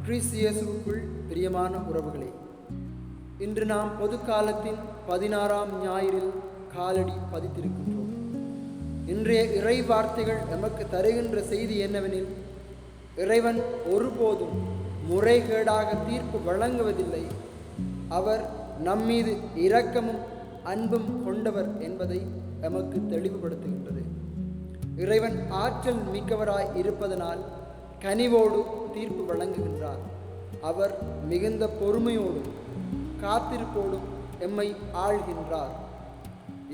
கிறிஸ்து இயேசுவுக்குள் பிரியமான உறவுகளே, இன்று நாம் பொது காலத்தின் 16ஆம் ஞாயிறில் காலடி பதித்திருக்கின்றோம். இன்றைய இறை வார்த்தைகள் நமக்கு தருகின்ற செய்தி என்னவெனில், இறைவன் ஒருபோதும் முறைகேடாக தீர்ப்பு வழங்குவதில்லை. அவர் நம்மீது இரக்கமும் அன்பும் கொண்டவர் என்பதை நமக்கு தெளிவுபடுத்துகின்றது. இறைவன் ஆற்றல் மிக்கவராய் இருப்பதனால் கனிவோடு தீர்ப்பு வழங்குகின்றார். அவர் மிகுந்த பொறுமையோடும் காத்திருப்போடும் எம்மை ஆள்கின்றார்.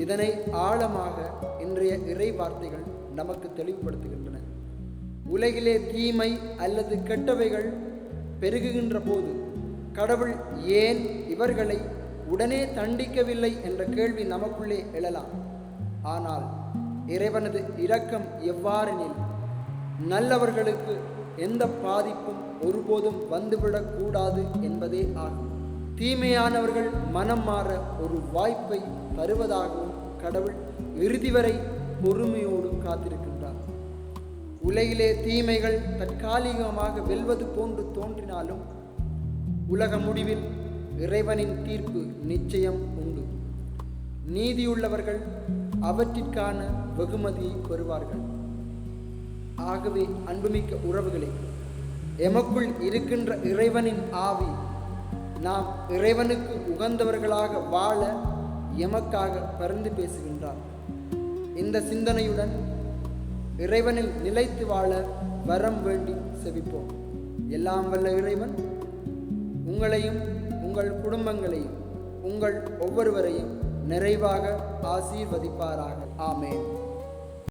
இதனை ஆழமாக இன்றைய இறை வார்த்தைகள் நமக்கு தெளிவுபடுத்துகின்றன. உலகிலே தீமை அல்லது கெட்டவைகள் பெருகுகின்ற போது கடவுள் ஏன் இவர்களை உடனே தண்டிக்கவில்லை என்ற கேள்வி நமக்குள்ளே எழலாம். ஆனால் இறைவனது இரக்கம் எவ்வாறெனில், நல்லவர்களுக்கு எந்த பாதிப்பும் ஒருபோதும் வந்துவிடக்கூடாது என்பதே ஆகும். தீமையானவர்கள் மனம் மாற ஒரு வாய்ப்பை தருவதாகவும் கடவுள் இறுதி வரை பொறுமையோடு காத்திருக்கின்றார். உலகிலே தீமைகள் தற்காலிகமாக வெல்வது போன்று தோன்றினாலும் உலக முடிவில் இறைவனின் தீர்ப்பு நிச்சயம் உண்டு. நீதியுள்ளவர்கள் அவற்றிற்கான வெகுமதியை பெறுவார்கள். ஆகவே அன்புமிக்க உறவுகளே, எமக்குள் இருக்கின்ற இறைவனின் ஆவி நாம் இறைவனுக்கு உகந்தவர்களாக வாழ எமக்காக பரிந்து பேசுகின்றார். இந்த சிந்தனையுடன் இறைவனில் நிலைத்து வாழ வரம் வேண்டி செபிப்போம். எல்லாம் வல்ல இறைவன் உங்களையும் உங்கள் குடும்பங்களையும் உங்கள் ஒவ்வொருவரையும் நிறைவாக ஆசீர்வதிப்பாராக. ஆமென்.